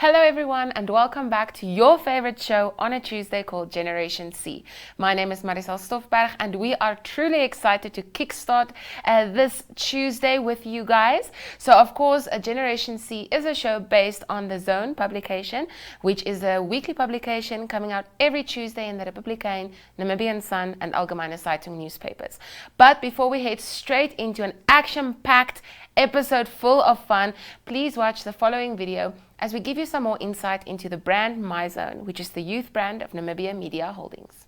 Hello everyone and welcome back to your favorite show on a Tuesday called Generation C. My name is Marisol Stoffberg and we are truly excited to kickstart this Tuesday with you guys. So of course, Generation C is a show based on the Zone publication, which is a weekly publication coming out every Tuesday in the Republikein, Namibian Sun and Algemene Zeitung newspapers. But before we head straight into an action-packed episode full of fun, please watch the following video as we give you some more insight into the brand MyZone, which is the youth brand of Namibia Media Holdings.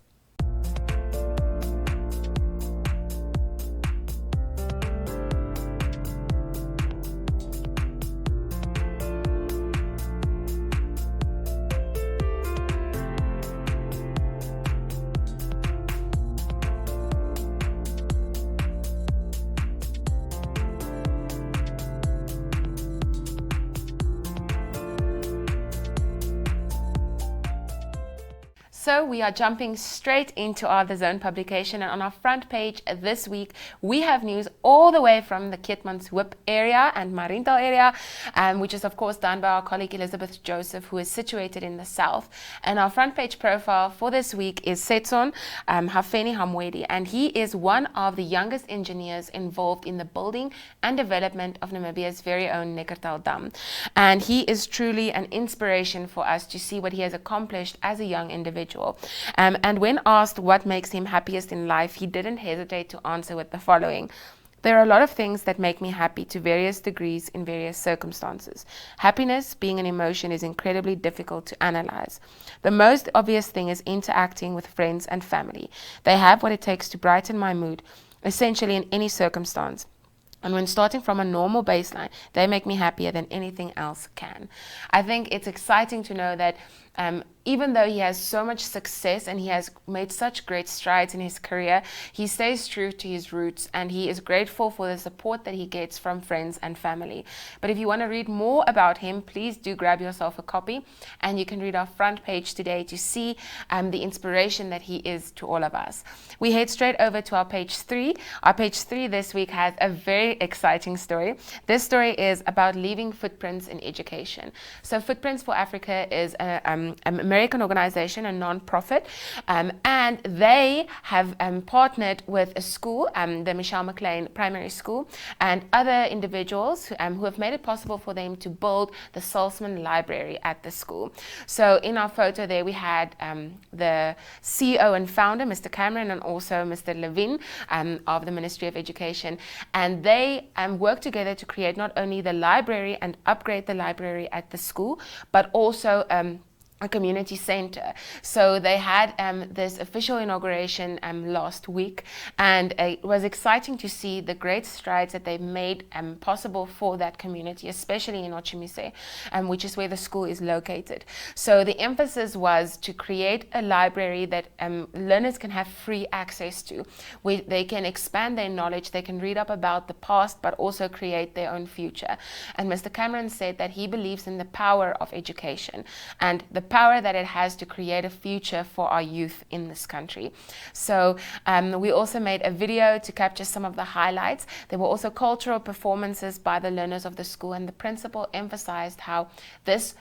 So we are jumping straight into our The Zone publication, and on our front page this week we have news all the way from the Keetmanshoop area and Mariental area, which is of course done by our colleague Elizabeth Joseph, who is situated in the south. And our front page profile for this week is Setson Hafeni Hamwedi, and he is one of the youngest engineers involved in the building and development of Namibia's very own Neckartal Dam. And he is truly an inspiration for us to see what he has accomplished as a young individual. And when asked what makes him happiest in life, he didn't hesitate to answer with the following: there are a lot of things that make me happy to various degrees in various circumstances. Happiness, being an emotion, is incredibly difficult to analyze. The most obvious thing is interacting with friends and family. They have what it takes to brighten my mood, essentially in any circumstance. And when starting from a normal baseline, they make me happier than anything else can. I think it's exciting to know that even though he has so much success and he has made such great strides in his career, he stays true to his roots and he is grateful for the support that he gets from friends and family. But if you want to read more about him, please do grab yourself a copy and you can read our front page today to see the inspiration that he is to all of us. We head straight over to our page 3. Our page 3 this week has a very exciting story. This story is about leaving footprints in education. So Footprints for Africa is an American organization, a non-profit, and they have partnered with a school, the Michelle McLean Primary School, and other individuals who have made it possible for them to build the Salzman Library at the school. So in our photo there we had the CEO and founder, Mr. Cameron, and also Mr. Levin of the Ministry of Education, and they work together to create not only the library and upgrade the library at the school, but also a community center. So they had this official inauguration last week, and it was exciting to see the great strides that they've made possible for that community, especially in Ochimise, which is where the school is located. So the emphasis was to create a library that learners can have free access to, where they can expand their knowledge, they can read up about the past, but also create their own future. And Mr. Cameron said that he believes in the power of education and the power that it has to create a future for our youth in this country. So we also made a video to capture some of the highlights. There were also cultural performances by the learners of the school, and the principal emphasized how this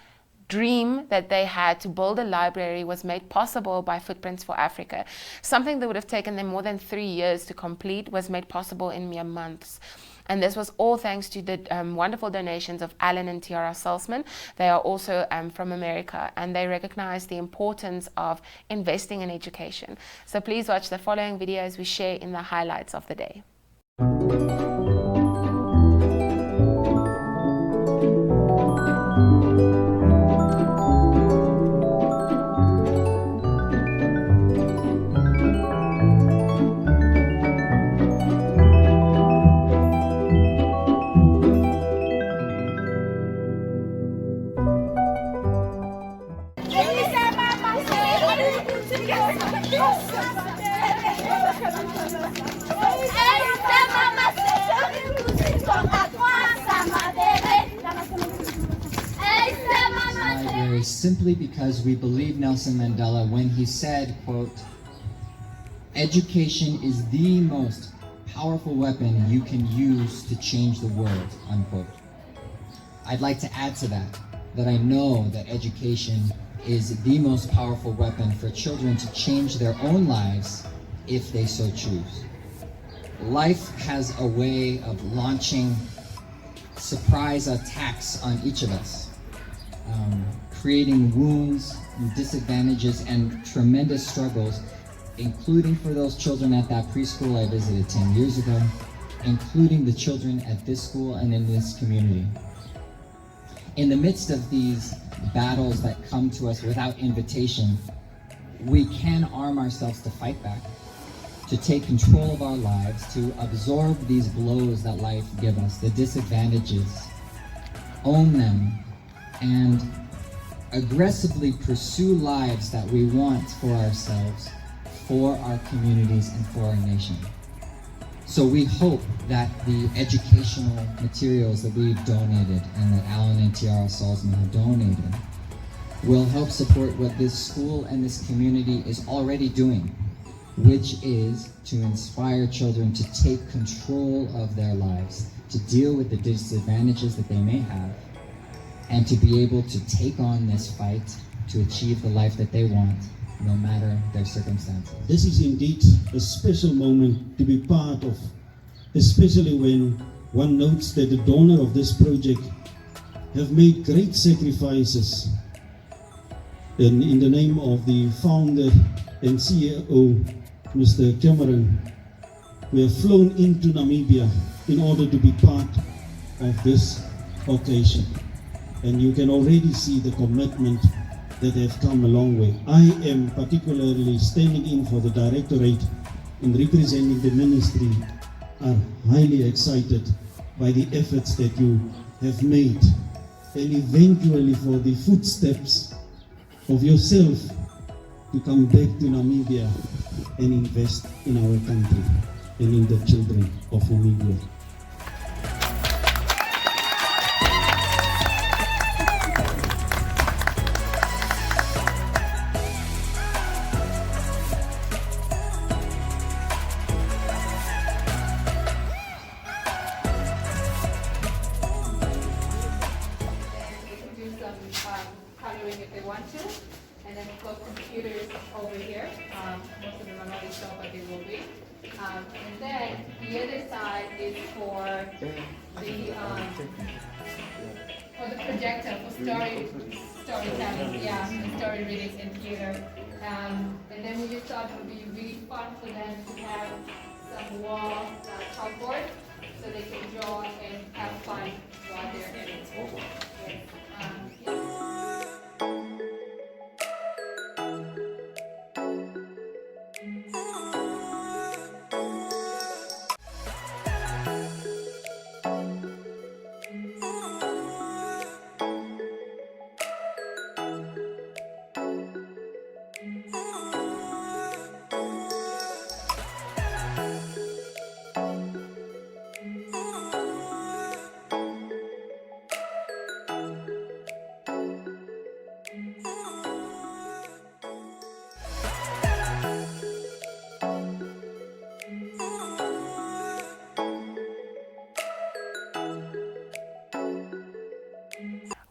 dream that they had to build a library was made possible by Footprints for Africa. Something that would have taken them more than 3 years to complete was made possible in mere months. And this was all thanks to the wonderful donations of Alan and Tiara Salzman. They are also from America, and they recognize the importance of investing in education. So please watch the following video as we share in the highlights of the day. Simply because we believe Nelson Mandela when he said, quote, "Education is the most powerful weapon you can use to change the world," unquote. I'd like to add to that. that I know that education is the most powerful weapon for children to change their own lives if they so choose. Life has a way of launching surprise attacks on each of us, creating wounds and disadvantages and tremendous struggles, including for those children at that preschool I visited 10 years ago, including the children at this school and in this community. In the midst of these battles that come to us without invitation, we can arm ourselves to fight back, to take control of our lives, to absorb these blows that life gives us, the disadvantages, own them, and aggressively pursue lives that we want for ourselves, for our communities, and for our nation. So we hope that the educational materials that we've donated and that Alan and Tiara Salzman have donated will help support what this school and this community is already doing, which is to inspire children to take control of their lives, to deal with the disadvantages that they may have, and to be able to take on this fight to achieve the life that they want, no matter their circumstances. This is indeed a special moment to be part of, especially when one notes that the donor of this project have made great sacrifices. And in the name of the founder and CEO, Mr. Cameron, we have flown into Namibia in order to be part of this occasion. And you can already see the commitment that have come a long way. I am particularly standing in for the directorate and representing the ministry, are highly excited by the efforts that you have made, and eventually for the footsteps of yourself to come back to Namibia and invest in our country and in the children of Namibia. Coloring if they want to, and then of course computers over here. Most of them are not installed, but they will be. And then the other side is for the projector for storytelling, and story reading in theater. And then we just thought it would be really fun for them to have some wall chalkboard so they can draw and have fun while they're in it.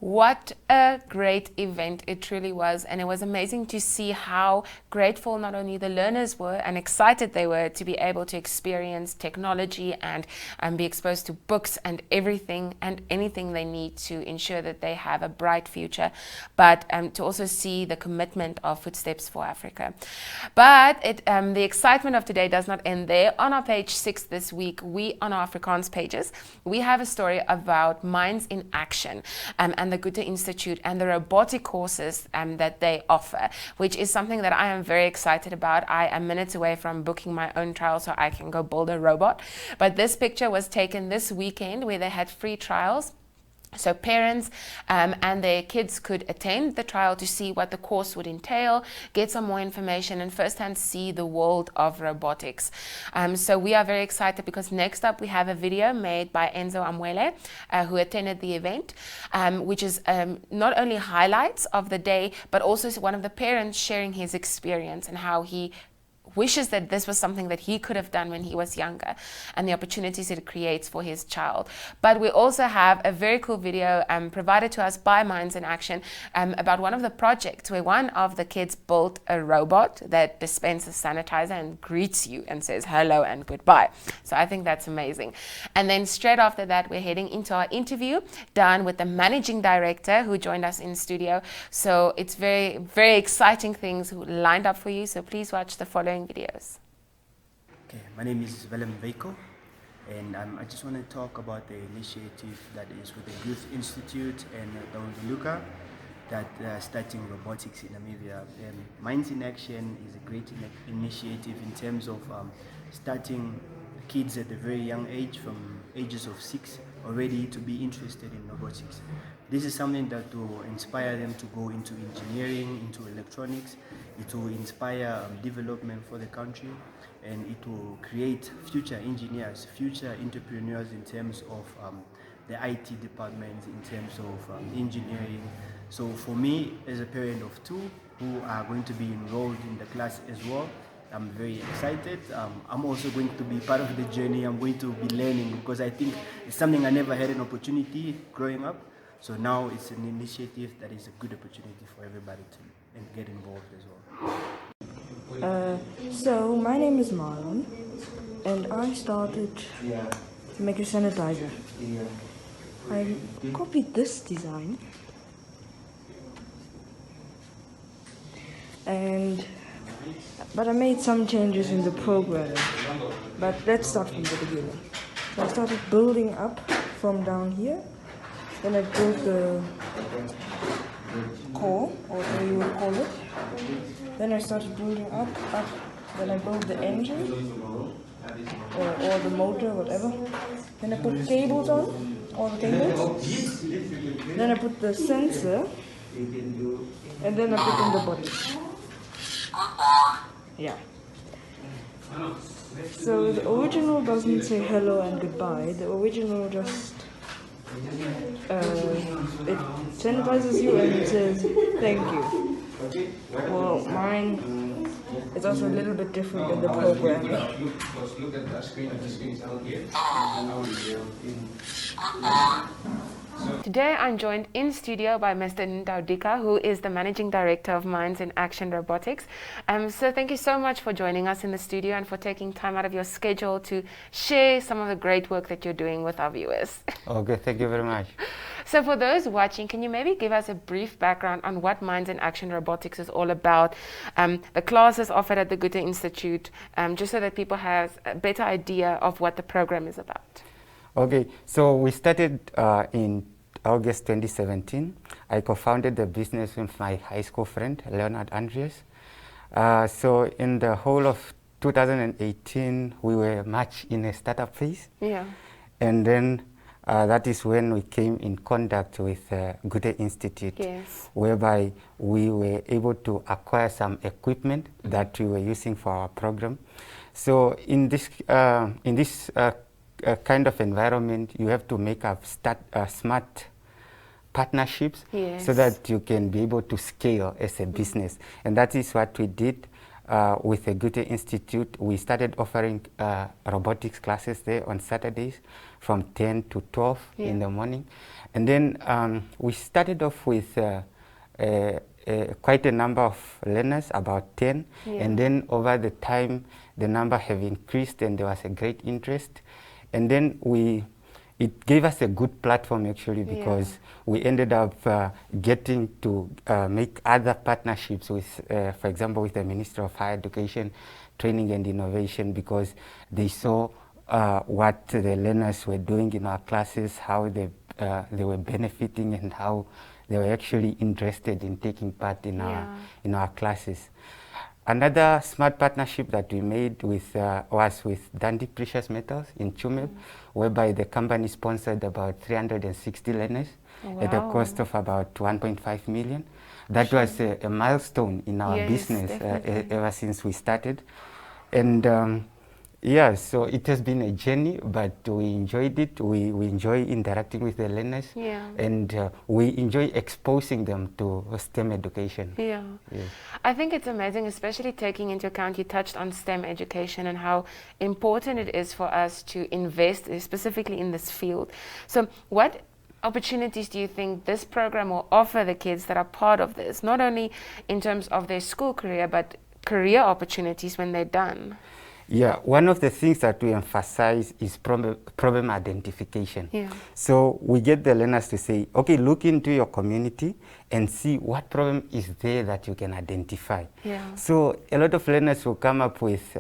What a great event it truly was, and it was amazing to see how grateful not only the learners were and excited they were to be able to experience technology and be exposed to books and everything and anything they need to ensure that they have a bright future, but to also see the commitment of Footsteps for Africa. But the excitement of today does not end there. On our page 6 this week, on our Afrikaans pages, we have a story about Mindsinaction and the Goethe Institute and the robotic courses that they offer, which is something that I am very excited about. I am minutes away from booking my own trial so I can go build a robot. But this picture was taken this weekend where they had free trials. So parents and their kids could attend the trial to see what the course would entail, get some more information, and firsthand see the world of robotics. So we are very excited because next up we have a video made by Enzo Amwele, who attended the event, which is not only highlights of the day, but also one of the parents sharing his experience and how he wishes that this was something that he could have done when he was younger, and the opportunities it creates for his child. But we also have a very cool video provided to us by Minds in Action about one of the projects where one of the kids built a robot that dispenses sanitizer and greets you and says hello and goodbye. So I think that's amazing. And then straight after that, we're heading into our interview done with the managing director who joined us in studio. So it's very, very exciting things lined up for you. So please watch the following videos. Okay, my name is Willem Veiko, and I just want to talk about the initiative that is with the Youth Institute and Dr. Luca that starting robotics in Namibia. Minds in Action is a great initiative in terms of starting kids at a very young age, from ages of 6 already, to be interested in robotics. This is something that will inspire them to go into engineering, into electronics. It will inspire development for the country, and it will create future engineers, future entrepreneurs in terms of the IT department, in terms of engineering. So for me, as a parent of 2 who are going to be enrolled in the class as well, I'm very excited. I'm also going to be part of the journey. I'm going to be learning, because I think it's something I never had an opportunity growing up. So now it's an initiative that is a good opportunity for everybody to get involved as well. So my name is Marlon, and I started to make a sanitizer. I copied this design, but I made some changes in the programming. But let's start from the beginning. So I started building up from down here. Then I built the core, or whatever you would call it. Then I started building up. Then I built the engine, or the motor, whatever. Then I put cables on, all the cables. Then I put the sensor, and then I put in the body. Yeah. So the original doesn't say hello and goodbye. The original just it sanitizes you and it says thank you. Well, mine is also a little bit different than the program. Look at the screen. The screen is out here. Today I'm joined in studio by Mr. Ndaudika, who is the Managing Director of Minds in Action Robotics. So thank you so much for joining us in the studio and for taking time out of your schedule to share some of the great work that you're doing with our viewers. Okay, thank you very much. So for those watching, can you maybe give us a brief background on what Minds in Action Robotics is all about, the classes offered at the Goethe Institute, just so that people have a better idea of what the program is about? Okay, so we started in August 2017. I co-founded the business with my high school friend, Leonard Andreas. So in the whole of 2018, we were much in a startup phase. Yeah. And then that is when we came in contact with Goethe Institute, Yes. whereby we were able to acquire some equipment that we were using for our program. So in this kind of environment, you have to make up smart partnerships, Yes. so that you can be able to scale as a business. And that is what we did with the Goethe Institute. We started offering robotics classes there on Saturdays from 10 to 12 in the morning. And then we started off with quite a number of learners, about 10. And then over the time, the number have increased and there was a great interest. And then it gave us a good platform actually, because we ended up getting to make other partnerships with, for example, with the Minister of Higher Education, Training and Innovation, because they saw what the learners were doing in our classes, how they were benefiting, and how they were actually interested in taking part in our classes. Another smart partnership that we made was with Dundee Precious Metals in Chumeb, whereby the company sponsored about 360 learners at a cost of about 1.5 million. That was a milestone in our business ever since we started. And Yeah, so it has been a journey, but we enjoyed it. We enjoy interacting with the learners, Yeah. and we enjoy exposing them to STEM education. Yeah. Yes. I think it's amazing, especially taking into account you touched on STEM education and how important it is for us to invest specifically in this field. So what opportunities do you think this program will offer the kids that are part of this, not only in terms of their school career, but career opportunities when they're done? Yeah, one of the things that we emphasize is problem identification. Yeah. So we get the learners to say, okay, look into your community and see what problem is there that you can identify. Yeah. So a lot of learners will come up with,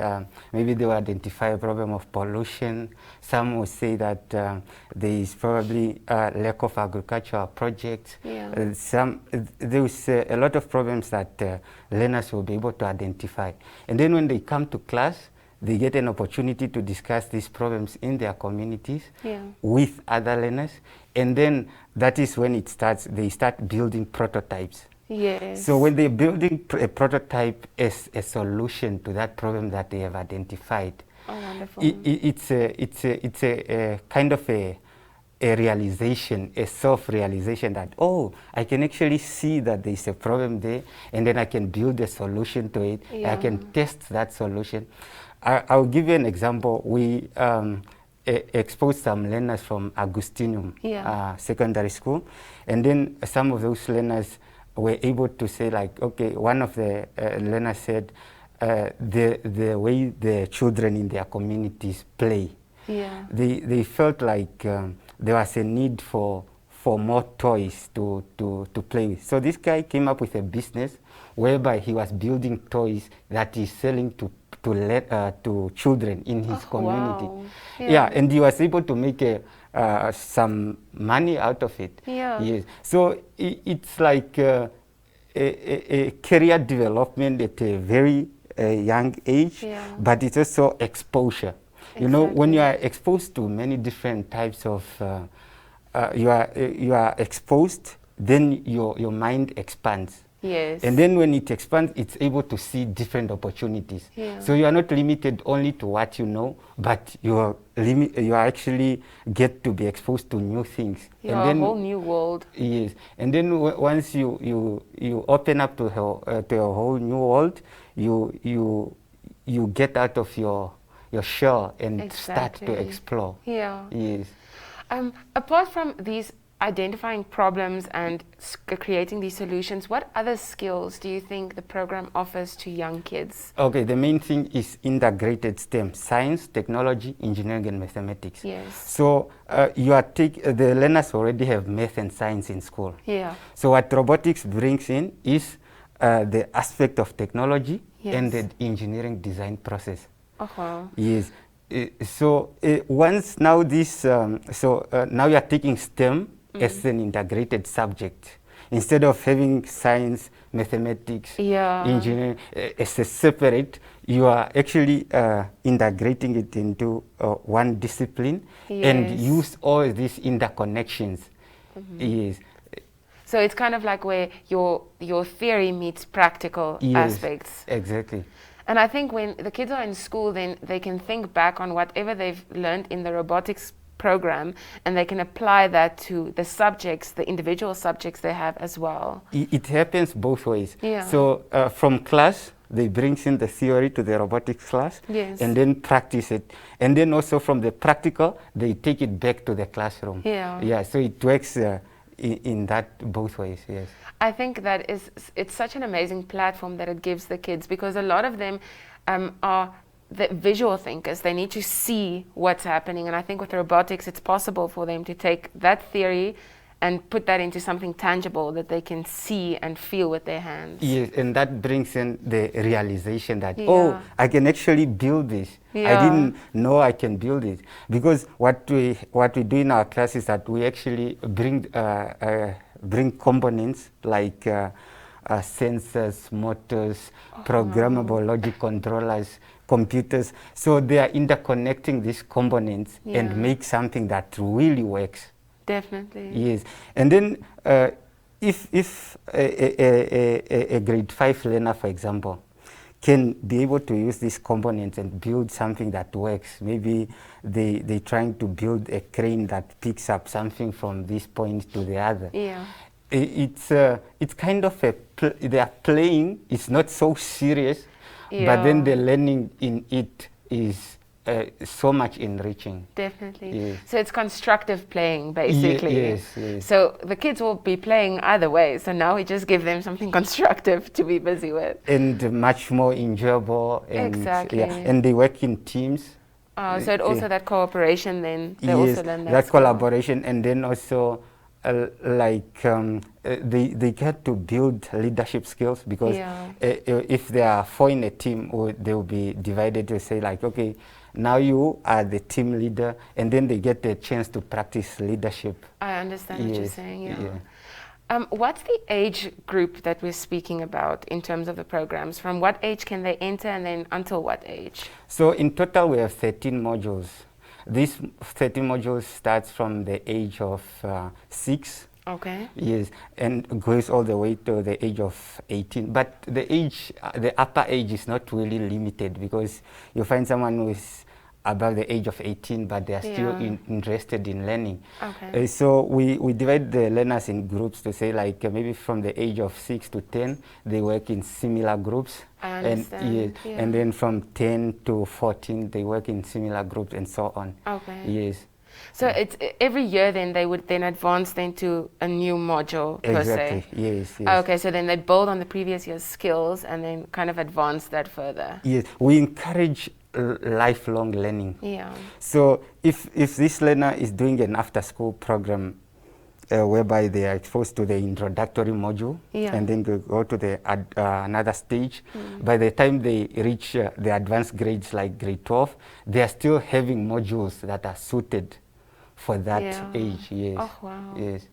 maybe they will identify a problem of pollution. Some will say that there is probably a lack of agricultural projects. Yeah. There is a lot of problems that learners will be able to identify. And then when they come to class, they get an opportunity to discuss these problems in their communities with other learners. And then that is when it starts, they start building prototypes. Yes. So when they're building a prototype as a solution to that problem that they have identified, oh, wonderful. It's a kind of a realization, a self-realization that, oh, I can actually see that there's a problem there, and then I can build a solution to it. Yeah. I can test that solution. I'll give you an example. We exposed some learners from Agustinum Secondary School, and then some of those learners were able to say, like, okay, one of the learners said, the way the children in their communities play, they felt like there was a need for more toys to play with. So this guy came up with a business whereby he was building toys that he's selling to children in his community. Wow. Yeah, and he was able to make some money out of it. Yeah. Yes. So it's like a career development at a very young age, but it's also exposure. You know, when you are exposed to many different types of, you are exposed, then your mind expands. Yes. And then when it expands, it's able to see different opportunities. Yeah. So you are not limited only to what you know, but you are actually get to be exposed to new things. Yeah, and then a whole new world. Yes. And then once you open up to a whole new world, you get out of your shell and start to explore. Yeah. Yes. Apart from these identifying problems and creating these solutions, what other skills do you think the program offers to young kids? Okay, the main thing is integrated STEM: science, technology, engineering, and mathematics. Yes. So the learners already have math and science in school. Yeah. So what robotics brings in is the aspect of technology and the engineering design process. Wow. Yes. So once now this, now you are taking STEM as an integrated subject. Instead of having science, mathematics, engineering as a separate, you are actually integrating it into one discipline and use all these interconnections. Yes. So it's kind of like where your theory meets practical aspects. Exactly. And I think when the kids are in school, then they can think back on whatever they've learned in the robotics program, and they can apply that to the subjects, the individual subjects they have as well. It happens both ways. Yeah. So from class, they bring in the theory to the robotics class and then practice it. And then also from the practical, they take it back to the classroom. Yeah, so it works in that both ways, yes. I think that it's such an amazing platform that it gives the kids, because a lot of them are the visual thinkers. They need to see what's happening, and I think with robotics it's possible for them to take that theory and put that into something tangible that they can see and feel with their hands. Yes, and that brings in the realization that, oh, I can actually build this. I didn't know I can build it. Because what we do in our class is that we actually bring components like sensors, motors, programmable logic controllers, computers. So they are interconnecting these components and make something that really works. Definitely. Yes. And then if a grade 5 learner, for example, can be able to use these components and build something that works. Maybe they're trying to build a crane that picks up something from this point to the other. Yeah. It's kind of they are playing. It's not so serious, Yeah. but then the learning in it is so much enriching. Definitely. Yes. So it's constructive playing, basically. Yes. So the kids will be playing either way. So now we just give them something constructive to be busy with. And much more enjoyable. And, Exactly. yeah, and they work in teams. So it also that cooperation then, they Yes, also learn that skill. collaboration, and then also they get to build leadership skills, because Yeah. if there are 4 in a team, they will be divided to say like, okay, now you are the team leader, and then they get the chance to practice leadership. I understand what you're Yes, saying, yeah. yeah. What's the age group that we're speaking about in terms of the programs? From what age can they enter, and then until what age? So in total we have 13 modules. These 13 modules starts from the age of 6. Okay. Yes, and goes all the way to the age of 18. But the age, the upper age is not really limited, because you find someone who is above the age of 18, but they are still Yeah. interested in learning. Okay. So we divide the learners in groups to say like maybe from the age of 6 to 10, they work in similar groups. I And, understand, yeah. and then from 10 to 14, they work in similar groups and so on. Okay. Yes. So it's every year then they would then advance then to a new module per Exactly. se. Yes. Okay, so then they build on the previous year's skills and then kind of advance that further. Yes, we encourage lifelong learning. Yeah. So if this learner is doing an after-school program whereby they are exposed to the introductory module, Yeah. and then they go to the another stage, by the time they reach the advanced grades like grade 12, they are still having modules that are suited for that Yeah. age. Yes. Oh, wow. Yes.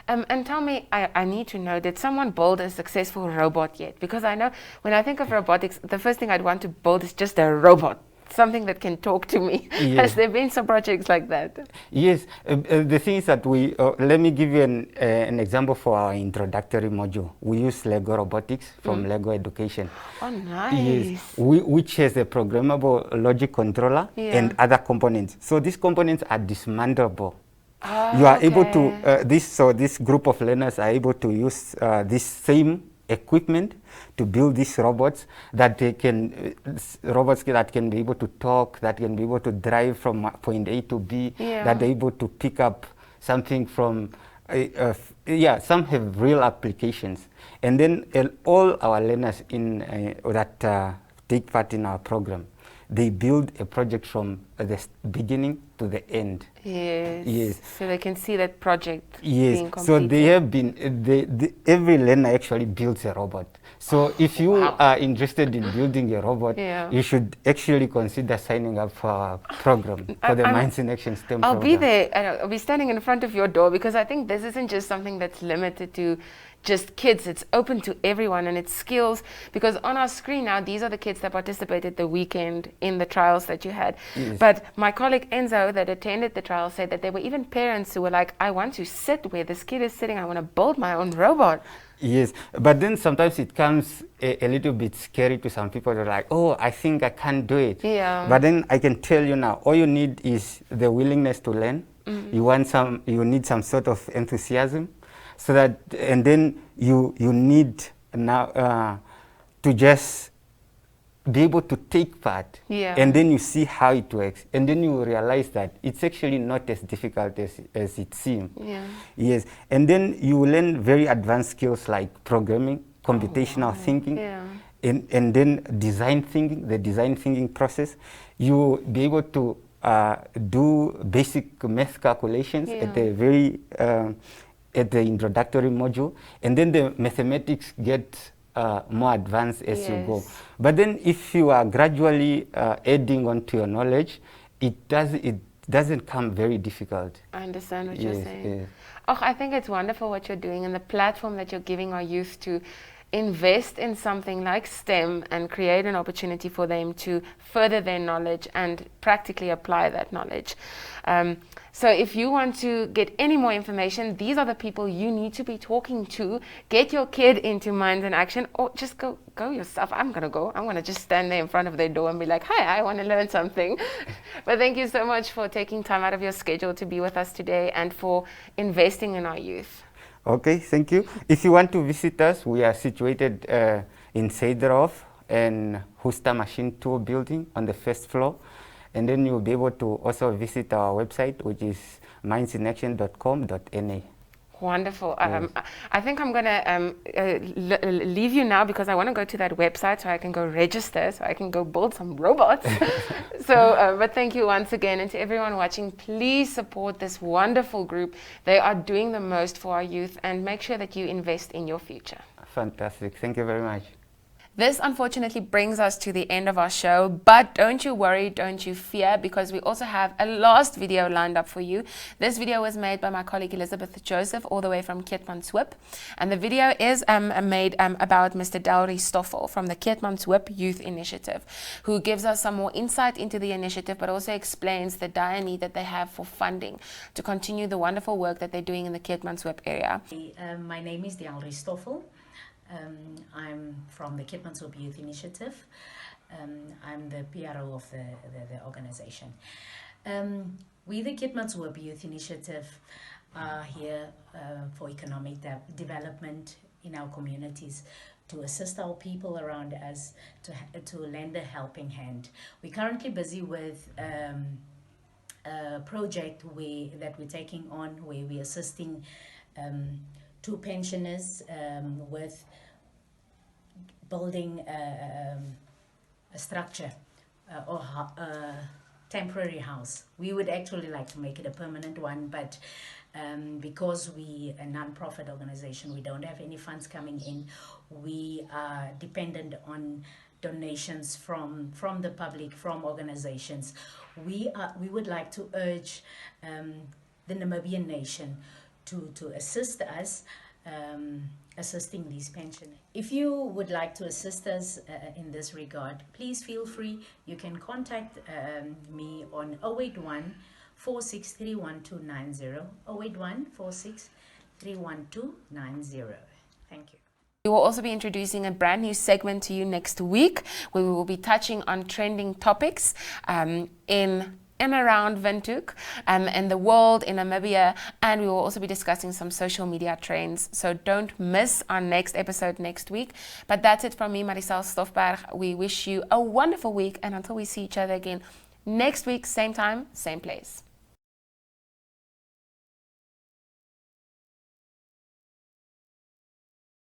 And tell me, I need to know, did someone build a successful robot yet? Because I know when I think of robotics, the first thing I'd want to build is just a robot, something that can talk to me. Yeah. Has there been some projects like that? Yes, the thing is that we, let me give you an example for our introductory module. We use Lego robotics from Lego Education. Oh, nice. Yes, which has a programmable logic controller Yeah. and other components. So these components are dismantleable. Oh, You are able okay. to, this group of learners are able to use this same equipment to build these robots that they can, robots that can be able to talk, that can be able to drive from point A to B, Yeah. that are able to pick up something from, some have real applications. And then all our learners that take part in our program, they build a project from the beginning to the end. Yes. Yes. So they can see that project Yes, being completed. so they have been, every learner actually builds a robot. So if you Wow. are interested in building a robot, Yeah. you should actually consider signing up for our program, for the Mindsinaction STEM I'll program. be there. I'll be standing in front of your door, because I think this isn't just something that's limited to just kids. It's open to everyone, and it's skills. Because on our screen now, these are the kids that participated the weekend in the trials that you had. Yes. But my colleague Enzo that attended the trial said that there were even parents who were like, I want to sit where this kid is sitting. I want to build my own robot. Yes, but then sometimes it comes a little bit scary to some people. They're like, oh, I think I can't do it. Yeah. But then I can tell you now, all you need is the willingness to learn. You need some sort of enthusiasm, so that, and then you need now to just be able to take part. Yeah. And then you see how it works, and then you realize that it's actually not as difficult as it seems. Yeah. Yes, and then you learn very advanced skills like programming, computational thinking, Yeah. and then design thinking, the design thinking process. You be able to do basic math calculations at the very at the introductory module, and then the mathematics get more advanced as you go. Yes. But then if you are gradually adding on to your knowledge, it doesn't come very difficult. I understand what you're Yes, saying. yes. Oh, I think it's wonderful what you're doing, and the platform that you're giving our youth to invest in something like STEM and create an opportunity for them to further their knowledge and practically apply that knowledge. So if you want to get any more information, these are the people you need to be talking to. Get your kid into Mindsinaction, or just go yourself. I'm going to just stand there in front of their door and be like, hi, I want to learn something. But thank you so much for taking time out of your schedule to be with us today and for investing in our youth. Okay, thank you. If you want to visit us, we are situated in Seydorf and Husta Machine Tool building on the first floor. And then you'll be able to also visit our website, which is mindsinaction.com.na. Wonderful. I think I'm going to leave you now because I want to go to that website so I can go register, so I can go build some robots. But thank you once again. And to everyone watching, please support this wonderful group. They are doing the most for our youth, and make sure that you invest in your future. Fantastic. Thank you very much. This unfortunately brings us to the end of our show, but don't you worry, don't you fear, because we also have a last video lined up for you. This video was made by my colleague Elizabeth Joseph, all the way from Keetmanshoop, and the video is made about Mr. Delry Stoffel from the Keetmanshoop Youth Initiative, who gives us some more insight into the initiative, but also explains the dire need that they have for funding to continue the wonderful work that they're doing in the Keetmanshoop area. My name is Delry Stoffel. I'm from the Keetmanshoop Youth Initiative. I'm the PRO of the organization. We, the Keetmanshoop Youth Initiative, are here for economic development in our communities, to assist our people around us, to lend a helping hand. We're currently busy with a project that we're taking on, where we're assisting 2 pensioners with building a structure or a temporary house. We would actually like to make it a permanent one, but because we a non-profit organization, we don't have any funds coming in. We are dependent on donations from the public, from organizations. We would like to urge the Namibian nation to assist us assisting these pensioners. If you would like to assist us in this regard, please feel free. You can contact me on 081 4631290, 081 4631290. Thank you. We will also be introducing a brand new segment to you next week, where we will be touching on trending topics in and around Windhoek, in the world, in Namibia, and we will also be discussing some social media trends. So don't miss our next episode next week. But that's it from me, Marisel Stoffberg. We wish you a wonderful week, and until we see each other again next week, same time, same place.